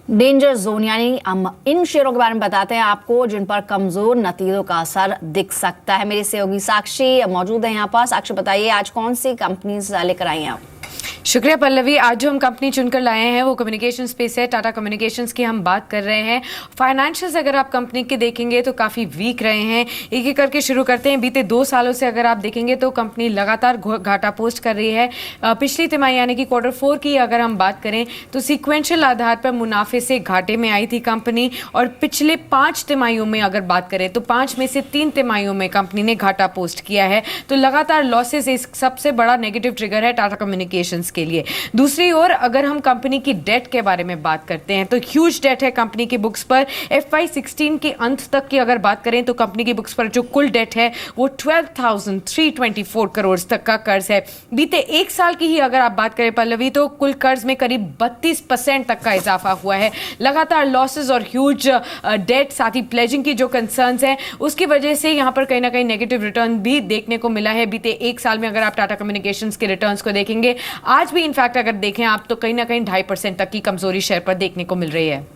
Danger zone, यानी हम इन शेयरों के बारे में बताते हैं आपको जिन पर कमजोर नतीजों का असर दिख सकता है। मेरे सहयोगी साक्षी मौजूद है यहाँ पर। साक्षी, बताइए आज कौन सी कंपनीज लेकर आई हैं आप? शुक्रिया पल्लवी। आज जो हम कंपनी चुनकर लाए हैं वो कम्युनिकेशन स्पेस है। टाटा कम्युनिकेशंस की हम बात कर रहे हैं। फाइनेंशियल्स अगर आप कंपनी के देखेंगे तो काफ़ी वीक रहे हैं। एक एक करके शुरू करते हैं। बीते 2 सालों से अगर आप देखेंगे तो कंपनी लगातार घाटा पोस्ट कर रही है। पिछली तिमाही यानी कि Q4 की अगर हम बात करें तो सीक्वेंशियल आधार पर मुनाफे से घाटे में आई थी कंपनी, और पिछले 5 तिमाहियों में अगर बात करें तो 5 में से 3 तिमाहियों में कंपनी ने घाटा पोस्ट किया है। तो लगातार लॉसेस एक सबसे बड़ा नेगेटिव ट्रिगर है टाटा कम्युनिकेशंस के लिए। दूसरी ओर अगर हम कंपनी की डेट के बारे में बात करते हैं तो ह्यूज डेट है कंपनी की बुक्स पर। FY16 के अंत तक की अगर बात करें तो कंपनी की बुक्स पर जो कुल डेट है वो 12,324 करोड़ तक का कर्ज है। बीते 1 साल की ही अगर आप बात करें पल्लवी तो कुल कर्ज में करीब 32% तक का इजाफा हुआ है। लगातार लॉसेस और ह्यूज डेट, साथ ही प्लेजिंग की जो कंसर्न्स हैं उसकी वजह से यहाँ पर कहीं ना कहीं नेगेटिव रिटर्न भी देखने को मिला है। बीते 1 साल में अगर आप टाटा कम्युनिकेशंस के रिटर्न्स को देखेंगे, आज भी इनफैक्ट अगर देखें आप तो कहीं ना कहीं 2.5% तक की कमजोरी शेयर पर देखने को मिल रही है।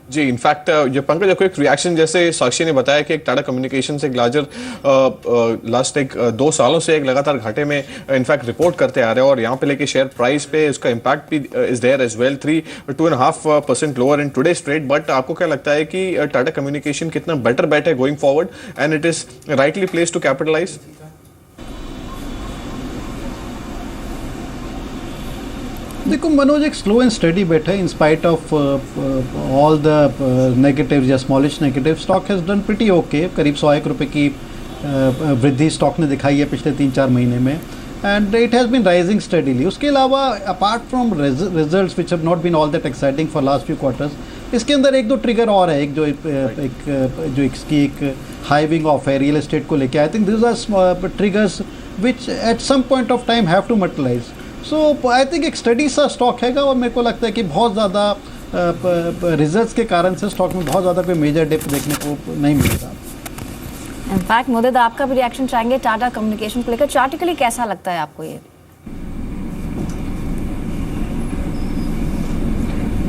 जी, इनफैक्ट ये पंकज, आपको एक रिएक्शन, जैसे साक्षी ने बताया कि एक टाटा कम्युनिकेशन से एक लास्ट 2 सालों से एक लगातार घाटे में इनफैक्ट रिपोर्ट करते आ रहे हैं, और यहाँ पे लेके शेयर प्राइस पे इसका इम्पैक्ट भी is there as well. 2.5% lower in today's trade. But आपको क्या लगता है कि टाटा कम्युनिकेशन कितना बेटर बैट है going forward, and it is rightly place to capitalize? देखो मनोज, एक स्लो एंड स्टडी बेट है in spite of all the negatives या smallish negative. Stock has done pretty okay. करीब 101 रुपये की वृद्धि स्टॉक ने दिखाई है पिछले 3-4 महीने में, and it has been rising steadily. उसके अलावा apart from results which have not been all that exciting for last few quarters, इसके अंदर 1-2 ट्रिगर और है। जो इसकी एक हाइविंग ऑफ है रियल एस्टेट को लेके। I think this are triggers which at some point of time have to materialise. So I think एक स्टडी सा स्टॉक हैगा, और मेरे को लगता है कि बहुत ज़्यादा रिजल्ट्स के कारण से स्टॉक में बहुत ज़्यादा कोई मेजर डिप देखने को नहीं मिलेगा। इनफैक्ट मुदद, आपका भी रिएक्शन चाहेंगे टाटा कम्युनिकेशन को लेकर। चार्टिकली कैसा लगता है आपको ये?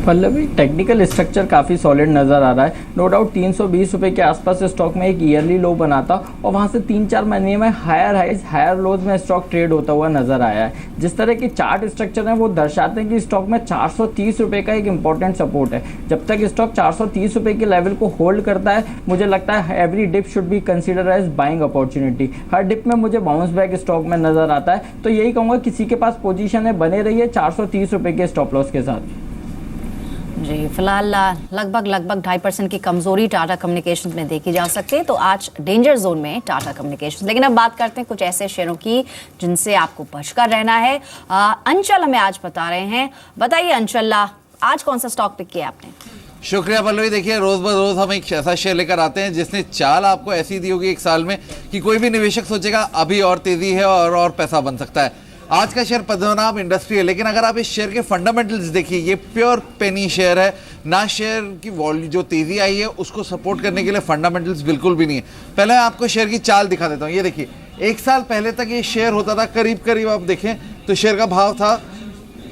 पल्लवी, टेक्निकल स्ट्रक्चर काफ़ी सॉलिड नज़र आ रहा है। नो डाउट 320 रुपये के आसपास स्टॉक में एक ईयरली लो बना था, और वहाँ से 3-4 महीने में हायर हाइज हायर लोज में स्टॉक ट्रेड होता हुआ नज़र आया है। जिस तरह के चार्ट स्ट्रक्चर हैं वो दर्शाते हैं कि स्टॉक में 430 रुपये का एक इंपॉर्टेंट सपोर्ट है। जब तक स्टॉक 430 रुपये के लेवल को होल्ड करता है, मुझे लगता है every dip should be consider as buying opportunity. हर डिप में मुझे बाउंस बैक स्टॉक में नज़र आता है। तो यही कहूँगा, किसी के पास पोजीशन है बने रही है 430 रुपये के स्टॉप लॉस के साथ। जी, फिलहाल लगभग 2.5% की कमजोरी टाटा कम्युनिकेशंस में देखी जा सकती है। तो आज डेंजर जोन में टाटा कम्युनिकेशंस। लेकिन अब बात करते हैं कुछ ऐसे शेयरों की जिनसे आपको बचकर रहना है। अंचल हमें आज बता रहे हैं। बताइए अंचल, आज कौन सा स्टॉक पिक किया आपने? शुक्रिया पल्लवी। देखिए, रोज ब रोज हम एक ऐसा शेयर लेकर आते हैं जिसने चाल आपको ऐसी दी होगी 1 साल में कि कोई भी निवेशक सोचेगा अभी और तेजी है और पैसा बन सकता है। आज का शेयर पद्मनाभ इंडस्ट्री है, लेकिन अगर आप इस शेयर के फंडामेंटल्स देखिए, ये प्योर पेनी शेयर है ना। शेयर की वॉल्यूम जो तेजी आई है उसको सपोर्ट करने के लिए फंडामेंटल्स बिल्कुल भी नहीं है। पहले मैं आपको शेयर की चाल दिखा देता हूँ। ये देखिए, 1 साल पहले तक ये शेयर होता था करीब आप देखें तो शेयर का भाव था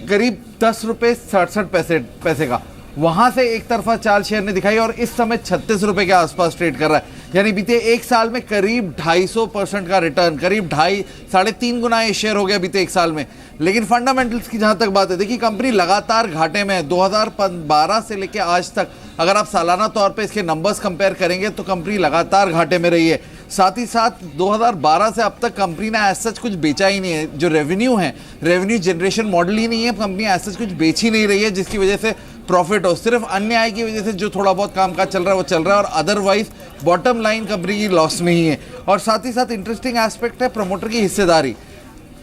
करीब 10 रुपये 67 पैसे का। वहां से एक तरफा चाल शेयर ने दिखाई, और इस समय 36 रुपये के आसपास ट्रेड कर रहा है। यानी बीते 1 साल में करीब 250% का रिटर्न, करीब 2.5-3.5 गुना ये शेयर हो गया बीते 1 साल में। लेकिन फंडामेंटल्स की जहां तक बात है, देखिए कंपनी लगातार घाटे में है। 2012 से लेकर आज तक अगर आप सालाना तौर पे इसके नंबर्स कंपेयर करेंगे तो कंपनी लगातार घाटे में रही है। साथ ही साथ 2012 से अब तक कंपनी ने एज सच कुछ बेचा ही नहीं है। जो रेवेन्यू है, रेवेन्यू जनरेशन मॉडल ही नहीं है। कंपनी एज सच कुछ बेच ही नहीं रही है जिसकी वजह से प्रॉफिट हो। सिर्फ अन्य आय की वजह से जो थोड़ा बहुत कामकाज चल रहा है वो चल रहा है, और अदरवाइज बॉटम लाइन कंपनी की लॉस में ही है। और साथ ही साथ इंटरेस्टिंग एस्पेक्ट है प्रमोटर की हिस्सेदारी।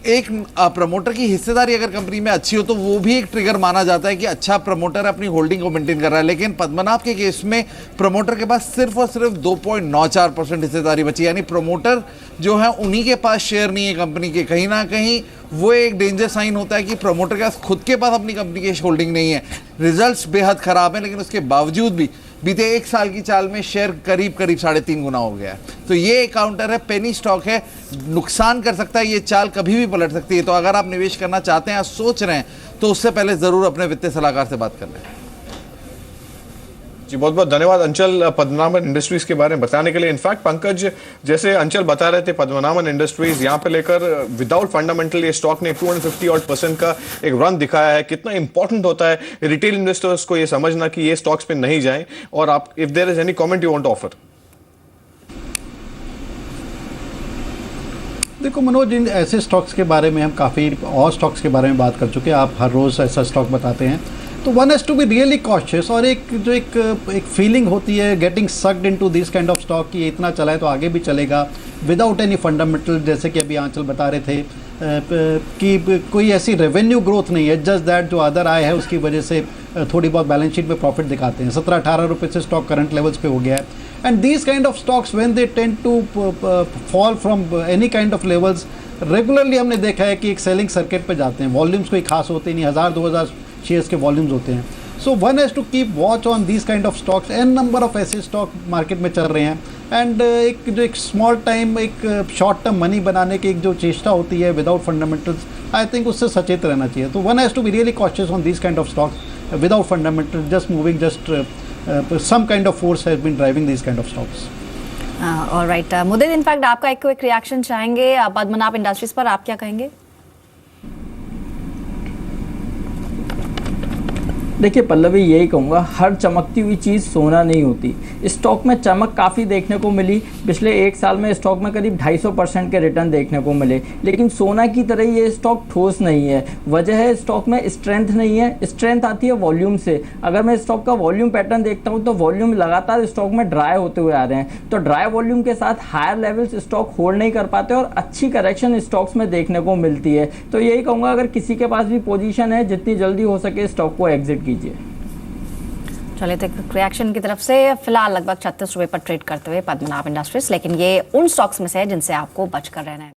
एक प्रमोटर की हिस्सेदारी अगर कंपनी में अच्छी हो तो वो भी एक ट्रिगर माना जाता है कि अच्छा प्रमोटर अपनी होल्डिंग को मेंटेन कर रहा है। लेकिन पद्मनाभ के केस में प्रमोटर के पास सिर्फ और सिर्फ 2.94% हिस्सेदारी बची। यानी प्रमोटर जो है उन्हीं के पास शेयर नहीं है कंपनी के। कहीं ना कहीं वो एक डेंजर साइन होता है कि प्रमोटर के पास खुद के पास अपनी कंपनी की होल्डिंग नहीं है। रिजल्ट्स बेहद खराब हैं, लेकिन उसके बावजूद भी बीते 1 साल की चाल में शेयर करीब 3.5 गुना हो गया है। तो ये एक काउंटर है, पेनी स्टॉक है, नुकसान कर सकता है, ये चाल कभी भी पलट सकती है। तो अगर आप निवेश करना चाहते हैं, सोच रहे हैं, तो उससे पहले ज़रूर अपने वित्तीय सलाहकार से बात कर लें। जी बहुत बहुत धन्यवाद अंचल पद्मनाभन इंडस्ट्रीज के बारे में बताने के लिए। इनफैक्ट पंकज, जैसे अंचल बता रहे थे, पद्मनाभन इंडस्ट्रीज यहाँ पे लेकर विदाउट फंडामेंटल ये स्टॉक ने 250% का एक रन दिखाया है। कितना इंपॉर्टेंट होता है रिटेल इन्वेस्टर्स को ये समझना कि ये स्टॉक्स पे नहीं जाएं। और आप, if there is any comment you want to offer. देखो मनोज, इन ऐसे स्टॉक्स के बारे में हम काफ़ी और स्टॉक्स के बारे में बात कर चुके हैं। आप हर रोज़ ऐसा स्टॉक बताते हैं, तो one has to be really cautious. और एक फीलिंग होती है getting sucked into this kind of stock कि इतना चला है तो आगे भी चलेगा विदाउट एनी फंडामेंटल, जैसे कि अभी आंचल बता रहे थे कि कोई ऐसी रेवेन्यू ग्रोथ नहीं है, जस्ट दैट जो अदर आय है उसकी वजह से थोड़ी बहुत बैलेंस शीट में प्रॉफिट दिखाते हैं। 17-18 रुपये से स्टॉक करंट लेवल्स पे हो गया है। And these kind of stocks when they tend to fall from any kind of levels, regularly हमने देखा है कि एक सेलिंग सर्किट पे जाते हैं। वॉल्यूम्स कोई खास होते नहीं, 1000-2000 शेयर्स के वॉल्यूम्स होते हैं। So one has to keep watch on these kind of stocks. An number of ऐसे स्टॉक मार्केट में चल रहे हैं। एंड एक स्मॉल टाइम, एक शॉर्ट टर्म मनी बनाने की एक जो चेष्टा होती है विदाउट फंडामेंटल्स, आई थिंक उससे सचेत रहना चाहिए। तो one has to be really cautious on these kind of stocks without fundamental, just moving, just some kind of force has been driving these kind of stocks. Alright Mudit, in fact आपका एक quick reaction चाहेंगे Padmanabha industries पर, आप क्या कहेंगे? देखिए पल्लवी, यही कहूँगा, हर चमकती हुई चीज़ सोना नहीं होती। स्टॉक में चमक काफ़ी देखने को मिली। पिछले एक साल में स्टॉक में करीब 250% के रिटर्न देखने को मिले, लेकिन सोना की तरह ये स्टॉक ठोस नहीं है। वजह है स्टॉक में स्ट्रेंथ नहीं है। स्ट्रेंथ आती है वॉल्यूम से। अगर मैं स्टॉक का वॉल्यूम पैटर्न देखता हूँ तो वॉल्यूम लगातार स्टॉक में ड्राई होते हुए आ रहे हैं। तो ड्राई वॉल्यूम के साथ हायर लेवल्स स्टॉक होल्ड नहीं कर पाते और अच्छी करेक्शन स्टॉक्स में देखने को मिलती है। तो यही कहूँगा, अगर किसी के पास भी पोजीशन है, जितनी जल्दी हो सके स्टॉक को एग्जिट कीजिए। चलिए, तो रिएक्शन की तरफ से फिलहाल लगभग 36 रुपये पर ट्रेड करते हुए पद्मनाभ इंडस्ट्रीज, लेकिन ये उन स्टॉक्स में से है जिनसे आपको बचकर रहना है।